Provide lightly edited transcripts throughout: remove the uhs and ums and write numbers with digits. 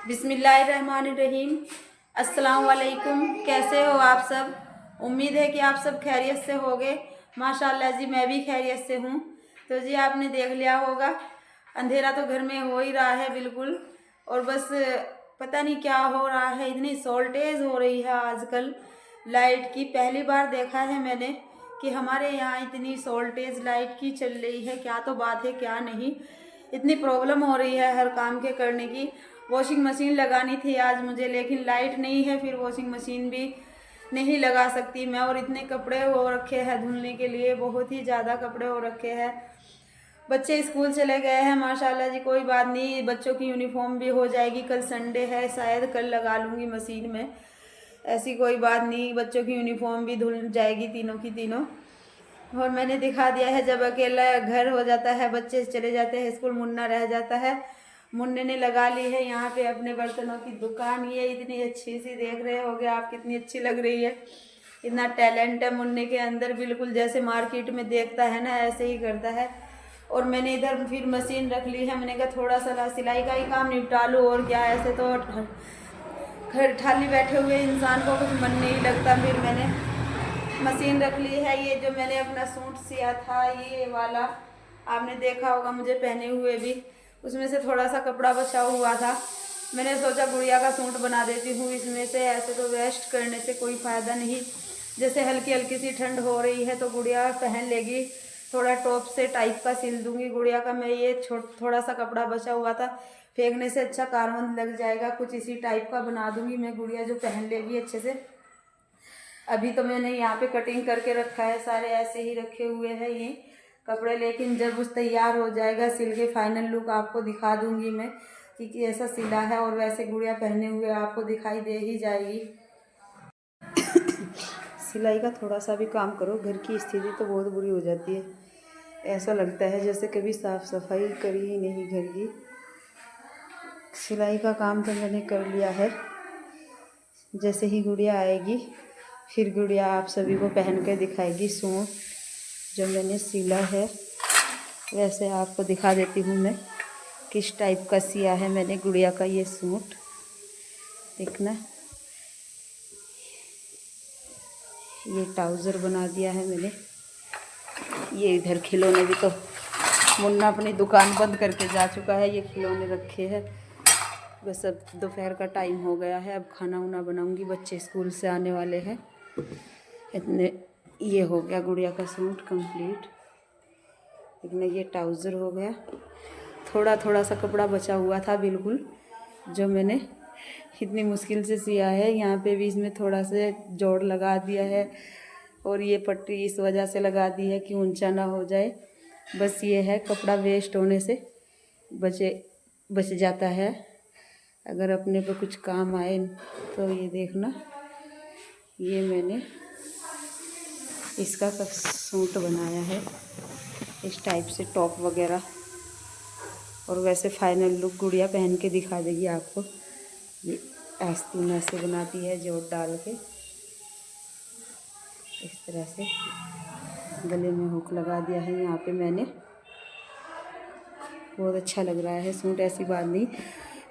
बिस्मिल्लाहिर्रहमानिर्रहीम। अस्सलाम वालेकुम। कैसे हो आप सब? उम्मीद है कि आप सब खैरियत से होगे। माशाल्लाह जी, मैं भी खैरियत से हूँ। तो जी आपने देख लिया होगा, अंधेरा तो घर में हो ही रहा है बिल्कुल। और बस पता नहीं क्या हो रहा है, इतनी शॉर्टेज हो रही है आजकल लाइट की। पहली बार देखा है मैंने कि हमारे यहाँ इतनी शॉर्टेज लाइट की चल रही है। क्या तो बात है, क्या नहीं, इतनी प्रॉब्लम हो रही है हर काम के करने की। वॉशिंग मशीन लगानी थी आज मुझे, लेकिन लाइट नहीं है, फिर वॉशिंग मशीन भी नहीं लगा सकती मैं। और इतने कपड़े हो रखे हैं धुलने के लिए, बहुत ही ज़्यादा कपड़े हो रखे हैं। बच्चे स्कूल चले गए हैं माशाल्लाह जी, कोई बात नहीं, बच्चों की यूनिफॉर्म भी हो जाएगी। कल संडे है, शायद कल लगा लूँगी मशीन में, ऐसी कोई बात नहीं। बच्चों की यूनिफॉर्म भी धुल जाएगी, तीनों की तीनों। और मैंने दिखा दिया है, जब अकेला घर हो जाता है, बच्चे चले जाते हैं स्कूल, मुन्ना रह जाता है। मुन्ने ने लगा ली है यहाँ पे अपने बर्तनों की दुकान। ये इतनी अच्छी सी, देख रहे होगे आप कितनी अच्छी लग रही है। इतना टैलेंट है मुन्ने के अंदर, बिल्कुल जैसे मार्केट में देखता है ना, ऐसे ही करता है। और मैंने इधर फिर मशीन रख ली है। मैंने कहा थोड़ा सा सिलाई का ही काम निपटा लूँ, और क्या, ऐसे तो घर खाली बैठे हुए इंसान को कुछ मन नहीं लगता। फिर मैंने मशीन रख ली है। ये जो मैंने अपना सूट सिया था, ये वाला आपने देखा होगा मुझे पहने हुए भी, उसमें से थोड़ा सा कपड़ा बचा हुआ था। मैंने सोचा गुड़िया का सूट बना देती हूँ इसमें से, ऐसे तो वेस्ट करने से कोई फ़ायदा नहीं। जैसे हल्की हल्की सी ठंड हो रही है तो गुड़िया पहन लेगी। थोड़ा टॉप से टाइप का सिल दूंगी गुड़िया का मैं। ये थोड़ा सा कपड़ा बचा हुआ था, फेंकने से अच्छा कारबंद लग जाएगा, कुछ इसी टाइप का बना दूंगी मैं, गुड़िया जो पहन लेगी अच्छे से। अभी तो मैंने यहाँ पे कटिंग करके रखा है, सारे ऐसे ही रखे हुए हैं ये कपड़े, लेकिन जब उस तैयार हो जाएगा सिल के, फाइनल लुक आपको दिखा दूंगी मैं कि ऐसा सिला है। और वैसे गुड़िया पहने हुए आपको दिखाई दे ही जाएगी। सिलाई का थोड़ा सा भी काम करो, घर की स्थिति तो बहुत बुरी हो जाती है। ऐसा लगता है जैसे कभी साफ़ सफाई करी ही नहीं घर की। सिलाई का काम तो मैंने कर लिया है। जैसे ही गुड़िया आएगी, फिर गुड़िया आप सभी को पहन के दिखाएगी सूट जो मैंने सिला है। वैसे आपको दिखा देती हूँ मैं किस टाइप का सिया है मैंने गुड़िया का ये सूट। देखना, ये ट्राउज़र बना दिया है मैंने। ये इधर खिलौने भी, तो मुन्ना अपनी दुकान बंद करके जा चुका है, ये खिलौने रखे हैं। बस अब दोपहर का टाइम हो गया है, अब खाना वाना बनाऊंगी, बच्चे स्कूल से आने वाले हैं। इतने ये हो गया गुड़िया का सूट कंप्लीट। इतना ये ट्राउज़र हो गया। थोड़ा थोड़ा सा कपड़ा बचा हुआ था बिल्कुल, जो मैंने इतनी मुश्किल से सिया है। यहाँ पे भी इसमें थोड़ा सा जोड़ लगा दिया है, और ये पट्टी इस वजह से लगा दी है कि ऊंचा ना हो जाए। बस ये है, कपड़ा वेस्ट होने से बच जाता है, अगर अपने पे कुछ काम आए तो। ये देखना, ये मैंने इसका सूट बनाया है इस टाइप से, टॉप वगैरह। और वैसे फाइनल लुक गुड़िया पहन के दिखा देगी आपको। ये आस्तीन ऐसे बनाती है जोड़ डाल के, इस तरह से गले में हुक लगा दिया है यहाँ पे मैंने। बहुत अच्छा लग रहा है सूट, ऐसी बात नहीं,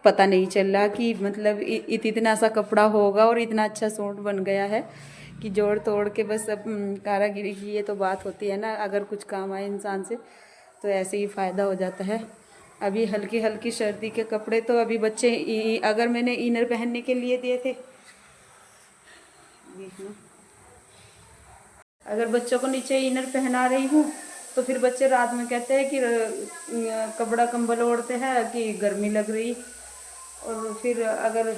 पता नहीं चल रहा कि मतलब इतना सा कपड़ा होगा और इतना अच्छा सूट बन गया है कि जोड़ तोड़ के बस अब कारागिरी की ये तो बात होती है ना। अगर कुछ काम आए इंसान से तो ऐसे ही फ़ायदा हो जाता है। अभी हल्की हल्की सर्दी के कपड़े तो अभी बच्चे, अगर मैंने इनर पहनने के लिए दिए थे, देखना, अगर बच्चों को नीचे इनर पहना रही हूँ तो फिर बच्चे रात में कहते हैं कि कपड़ा कंबल ओढ़ते हैं कि गर्मी लग रही। और फिर अगर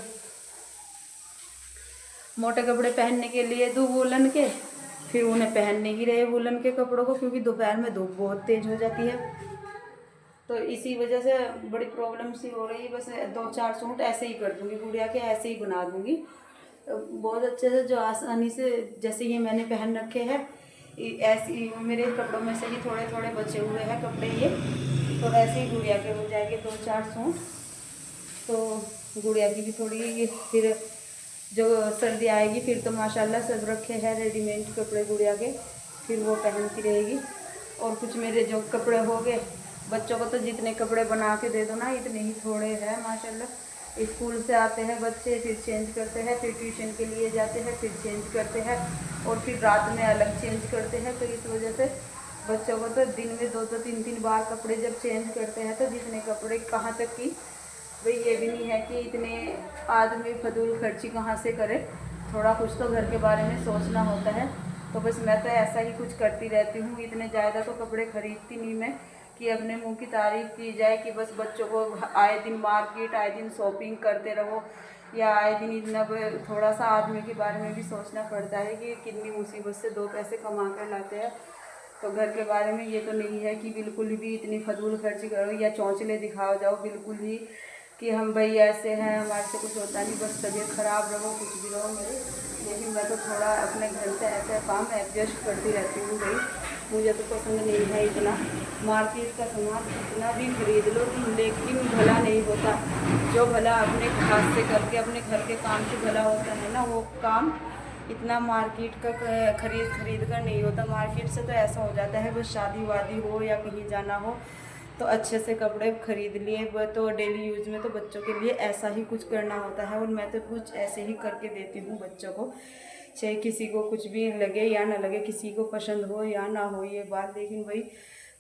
मोटे कपड़े पहनने के लिए दूँ वूलन के, फिर उन्हें पहन नहीं रहे वूलन के कपड़ों को, क्योंकि दोपहर में धूप बहुत तेज़ हो जाती है। तो इसी वजह से बड़ी प्रॉब्लम सी हो रही है। बस 2-4 सूट ऐसे ही कर दूँगी गुड़िया के, ऐसे ही बना दूँगी बहुत अच्छे से, जो आसानी से। जैसे ये मैंने पहन रखे हैं, ऐसी मेरे कपड़ों में से ही थोड़े थोड़े बचे हुए हैं कपड़े ये, तो ऐसे ही गुड़िया के हो जाएंगे 2-4 सूट। तो गुड़िया की भी थोड़ी, फिर जो सर्दी आएगी फिर तो माशाल्लाह सब रखे हैं रेडीमेड कपड़े गुड़िया के, फिर वो पहनती रहेगी। और कुछ मेरे जो कपड़े हो गए, बच्चों को तो जितने कपड़े बना के दे दो ना, इतने ही थोड़े हैं माशाल्लाह। स्कूल से आते हैं बच्चे, फिर चेंज करते हैं, फिर ट्यूशन के लिए जाते हैं, फिर चेंज करते हैं और फिर रात में अलग चेंज करते हैं। तो इस वजह से बच्चों को तो दिन में 2-2 3-3 बार कपड़े जब चेंज करते हैं तो जितने कपड़े कहाँ तक कि भाई ये भी नहीं है कि इतने आदमी फजूल खर्ची कहाँ से करे, थोड़ा कुछ तो घर के बारे में सोचना होता है। तो बस मैं तो ऐसा ही कुछ करती रहती हूँ। इतने ज़्यादा तो कपड़े खरीदती नहीं मैं कि अपने मुंह की तारीफ़ की जाए कि बस बच्चों को आए दिन मार्केट, आए दिन शॉपिंग करते रहो, या आए दिन इतना थोड़ा सा आदमी के बारे में भी सोचना पड़ता है कि कितनी मुसीबत से 2 पैसे कमा कर लाते हैं। तो घर के बारे में ये तो नहीं है कि बिल्कुल भी इतनी फजूल खर्ची करो या चौंचले दिखाओ जाओ बिल्कुल ही कि हम भाई ऐसे हैं, हमारे से कुछ होता नहीं, बस तबीयत ख़राब रहो कुछ भी रहो मेरी। लेकिन मैं तो थोड़ा अपने घर से ऐसे काम एडजस्ट करती रहती हूँ भाई। मुझे तो पसंद नहीं है इतना मार्केट का सामान कितना भी खरीद लो, लेकिन भला नहीं होता। जो भला अपने हाथ से करके अपने घर के काम से भला होता है ना, वो काम इतना मार्केट का खरीद कर नहीं होता। मार्केट से तो ऐसा हो जाता है बस शादी वादी हो या कहीं जाना हो तो अच्छे से कपड़े खरीद लिए, वो तो डेली यूज़ में तो बच्चों के लिए ऐसा ही कुछ करना होता है। और मैं तो कुछ ऐसे ही करके देती हूँ बच्चों को, चाहे किसी को कुछ भी लगे या ना लगे, किसी को पसंद हो या ना हो ये बात। लेकिन भाई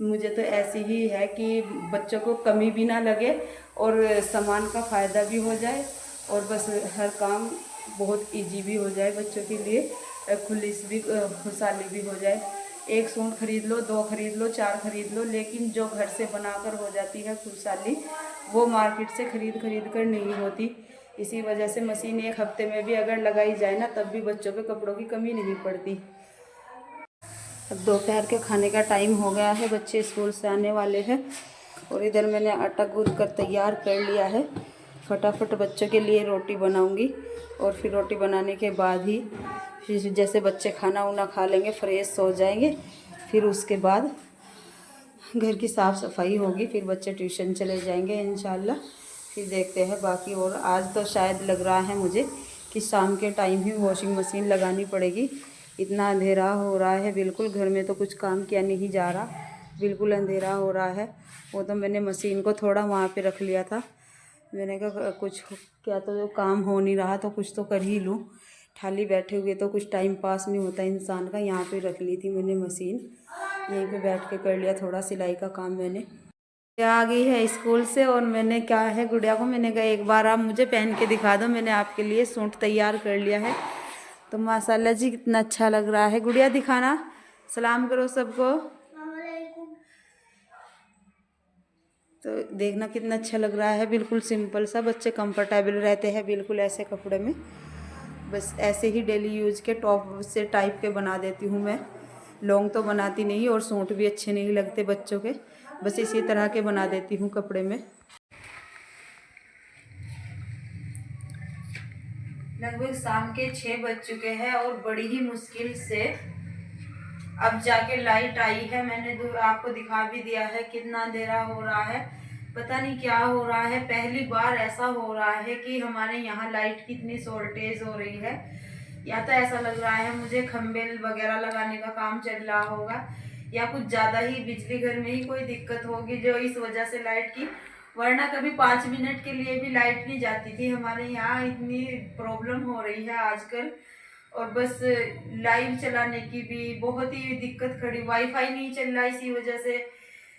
मुझे तो ऐसी ही है कि बच्चों को कमी भी ना लगे और सामान का फ़ायदा भी हो जाए और बस हर काम बहुत इजी भी हो जाए बच्चों के लिए, खुलीस भी खुशहाली भी हो जाए। एक सूट खरीद लो, 2 खरीद लो, 4 खरीद लो, लेकिन जो घर से बनाकर हो जाती है खुशहाली वो मार्केट से खरीद कर नहीं होती। इसी वजह से मशीन एक हफ्ते में भी अगर लगाई जाए ना तब भी बच्चों के कपड़ों की कमी नहीं पड़ती। अब दोपहर के खाने का टाइम हो गया है, बच्चे स्कूल से आने वाले हैं और इधर मैंने आटा गूंद कर तैयार कर लिया है। फटाफट बच्चों के लिए रोटी बनाऊंगी और फिर रोटी बनाने के बाद ही फिर जैसे बच्चे खाना वाना खा लेंगे, फ्रेश हो जाएंगे, फिर उसके बाद घर की साफ़ सफाई होगी, फिर बच्चे ट्यूशन चले जाएंगे इंशाल्लाह। फिर देखते हैं बाकी। और आज तो शायद लग रहा है मुझे कि शाम के टाइम ही वॉशिंग मशीन लगानी पड़ेगी। इतना अंधेरा हो रहा है, बिल्कुल घर में तो कुछ काम किया नहीं जा रहा, बिल्कुल अंधेरा हो रहा है। वो तो मैंने मशीन को थोड़ा वहाँ पे रख लिया था, मैंने कहा कुछ क्या तो काम हो नहीं रहा तो कुछ तो कर ही लूँ, खाली बैठे हुए तो कुछ टाइम पास नहीं होता इंसान का। यहाँ पे रख ली थी मैंने मशीन, यहीं पे बैठ के कर लिया थोड़ा सिलाई का काम। मैंने आ गई है स्कूल से और मैंने क्या है गुड़िया को मैंने कहा एक बार आप मुझे पहन के दिखा दो, मैंने आपके लिए सूट तैयार कर लिया है। तो माशाल्लाह जी कितना अच्छा लग रहा है। गुड़िया दिखाना, सलाम करो सबको। तो देखना कितना अच्छा लग रहा है, बिल्कुल सिंपल सा, बच्चे कंफर्टेबल रहते हैं बिल्कुल ऐसे कपड़े में। बस ऐसे ही डेली यूज के टॉप से टाइप के बना देती हूँ मैं, लॉन्ग तो बनाती नहीं और सूट भी अच्छे नहीं लगते बच्चों के, बस इसी तरह के बना देती हूँ कपड़े में। लगभग शाम के 6 बज चुके हैं और बड़ी ही मुश्किल से अब जाके लाइट आई है। मैंने दूर आपको दिखा भी दिया है कितना अंधेरा हो रहा है, पता नहीं क्या हो रहा है। पहली बार ऐसा हो रहा है कि हमारे यहाँ लाइट की इतनी शॉर्टेज हो रही है, या तो ऐसा लग रहा है मुझे खंबे वगैरह लगाने का काम चल रहा होगा या कुछ ज़्यादा ही बिजली घर में ही कोई दिक्कत होगी जो इस वजह से लाइट की, वरना कभी 5 मिनट के लिए भी लाइट नहीं जाती थी हमारे यहाँ। इतनी प्रॉब्लम हो रही है आजकल और बस लाइव चलाने की भी बहुत ही दिक्कत खड़ी, वाईफाई नहीं चल रहा, इसी वजह से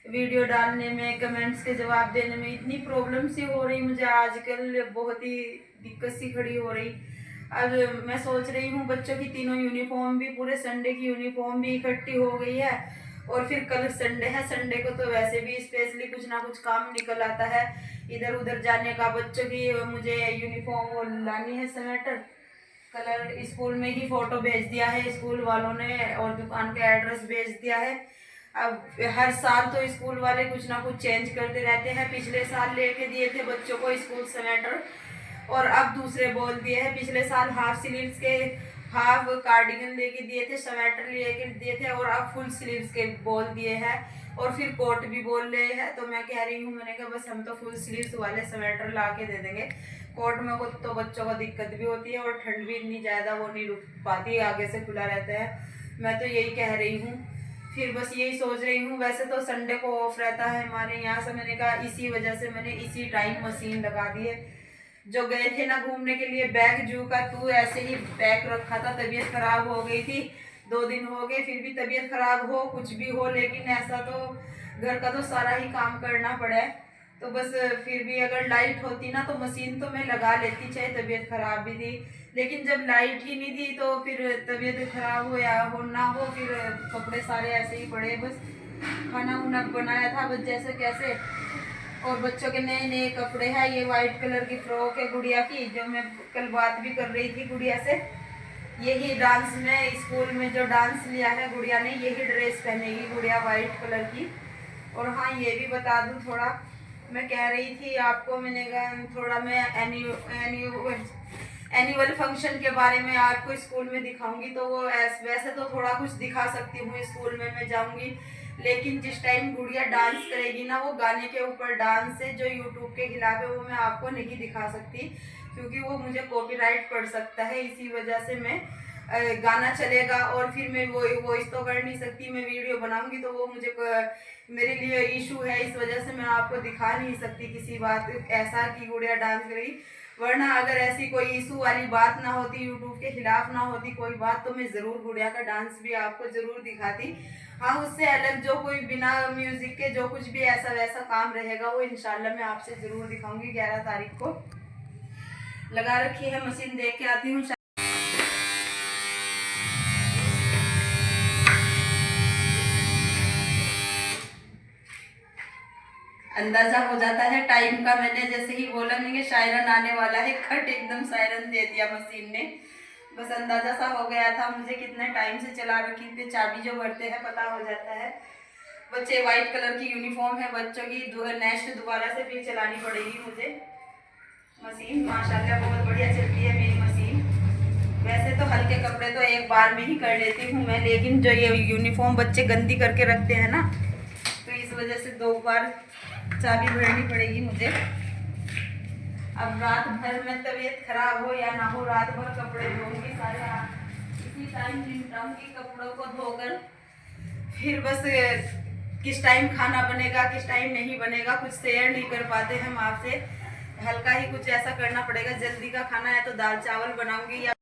वीडियो डालने में कमेंट्स के जवाब देने में इतनी प्रॉब्लम सी हो रही मुझे आजकल, बहुत ही दिक्कत सी खड़ी हो रही। अब मैं सोच रही हूँ बच्चों की तीनों यूनिफॉर्म भी, पूरे संडे की यूनिफॉर्म भी इकट्ठी हो गई है और फिर कल संडे है, संडे को तो वैसे भी स्पेशली कुछ ना कुछ काम निकल आता है इधर उधर जाने का। बच्चों की मुझे यूनिफॉर्म लानी है, स्वेटर कलर, स्कूल में ही फोटो भेज दिया है स्कूल वालों ने और दुकान का एड्रेस भेज दिया है। अब हर साल तो स्कूल वाले कुछ ना कुछ चेंज करते रहते हैं। पिछले साल लेके दिए थे बच्चों को स्कूल स्वेटर और अब दूसरे बोल दिए हैं। पिछले साल हाफ स्लीव्स के हाफ कार्डिगन लेके दिए थे, स्वेटर लेके दिए थे और अब फुल स्लीव्स के बोल दिए हैं और फिर कोट भी बोल रहे हैं। तो मैं कह रही हूँ, मैंने कहा बस हम तो फुल स्लीव्स वाले स्वेटर ला के दे देंगे, कोट में को तो बच्चों को दिक्कत भी होती है और ठंड भी इतनी ज़्यादा वो नहीं रुक पाती, आगे से खुला रहता है। मैं तो यही कह रही हूँ, फिर बस यही सोच रही हूँ। वैसे तो संडे को ऑफ रहता है हमारे यहाँ से, मैंने कहा इसी वजह से मैंने इसी टाइम मशीन लगा दी है जो गए थे ना घूमने के लिए बैग जू का, तू ऐसे ही बैग रखा था, तबीयत खराब हो गई थी, 2 दिन हो गए, फिर भी तबीयत खराब हो कुछ भी हो, लेकिन ऐसा तो घर का तो सारा ही काम करना पड़ा है। तो बस फिर भी अगर लाइट होती ना तो मशीन तो मैं लगा लेती, चाहे तबीयत खराब भी थी, लेकिन जब लाइट ही नहीं थी तो फिर तबीयत खराब हो या हो ना हो, फिर कपड़े सारे ऐसे ही पड़े। बस खाना उना बनाया था बस जैसे कैसे, और बच्चों के नए नए कपड़े हैं। ये वाइट कलर की फ्रॉक है गुड़िया की, जो मैं कल बात भी कर रही थी गुड़िया से। यही डांस में स्कूल में जो डांस लिया है गुड़िया ने, यही ड्रेस पहनेगी गुड़िया वाइट कलर की। और हाँ ये भी बता दूँ थोड़ा, मैं कह रही थी आपको, मैंने कहा थोड़ा मैं एनुअल फंक्शन के बारे में आपको स्कूल में दिखाऊंगी, तो वो वैसे तो थोड़ा कुछ दिखा सकती हूँ, स्कूल में मैं जाऊंगी, लेकिन जिस टाइम गुड़िया डांस करेगी ना, वो गाने के ऊपर डांस है जो यूट्यूब के खिलाफ है, वो मैं आपको नहीं दिखा सकती, क्योंकि वो मुझे कॉपीराइट पड़ सकता है। इसी वजह से मैं गाना चलेगा और फिर मैं वो वॉइस तो कर नहीं सकती, मैं वीडियो बनाऊंगी तो वो मुझे मेरे लिए इशू है, इस वजह से मैं आपको दिखा नहीं सकती किसी बात ऐसा कि गुड़िया डांस करेगी। वरना अगर ऐसी कोई इशू वाली बात ना होती, यूट्यूब के खिलाफ ना होती कोई बात, तो मैं ज़रूर गुड़िया का डांस भी आपको ज़रूर दिखाती। हाँ उससे अलग जो कोई बिना म्यूज़िक के जो कुछ भी ऐसा वैसा काम रहेगा वो इंशाल्लाह मैं आपसे ज़रूर दिखाऊंगी। 11 तारीख को लगा रखी है मशीन, देख के आती हूँ। अंदाजा हो जाता है टाइम का, मैंने जैसे ही बोला नहीं शायरन आने वाला है, खट एकदम शायरन दे दिया मशीन ने। बस अंदाजा सा हो गया था मुझे, कितने टाइम से चला रखी थी, चाबी जो भरते हैं पता हो जाता है। बच्चे वाइट कलर की यूनिफॉर्म है बच्चों की, नेक्स्ट दोबारा से फिर चलानी पड़ेगी मुझे मशीन। माशाल्लाह बहुत बढ़िया चलती है मेरी मशीन। वैसे तो हल्के कपड़े तो एक बार में ही कर लेती हूँ मैं, लेकिन जो ये यूनिफॉर्म बच्चे गंदी करके रखते हैं ना, तो इस वजह से 2 बार चाबी भरनी पड़ेगी मुझे। अब रात भर में तबीयत खराब हो या ना हो, रात भर कपड़े धोऊंगी सारे, इसी टाइम निपटाऊंगी कपड़ों को धोकर। फिर बस किस टाइम खाना बनेगा किस टाइम नहीं बनेगा कुछ शेयर नहीं कर पाते हम आपसे, हल्का ही कुछ ऐसा करना पड़ेगा। जल्दी का खाना है तो दाल चावल बनाऊंगी या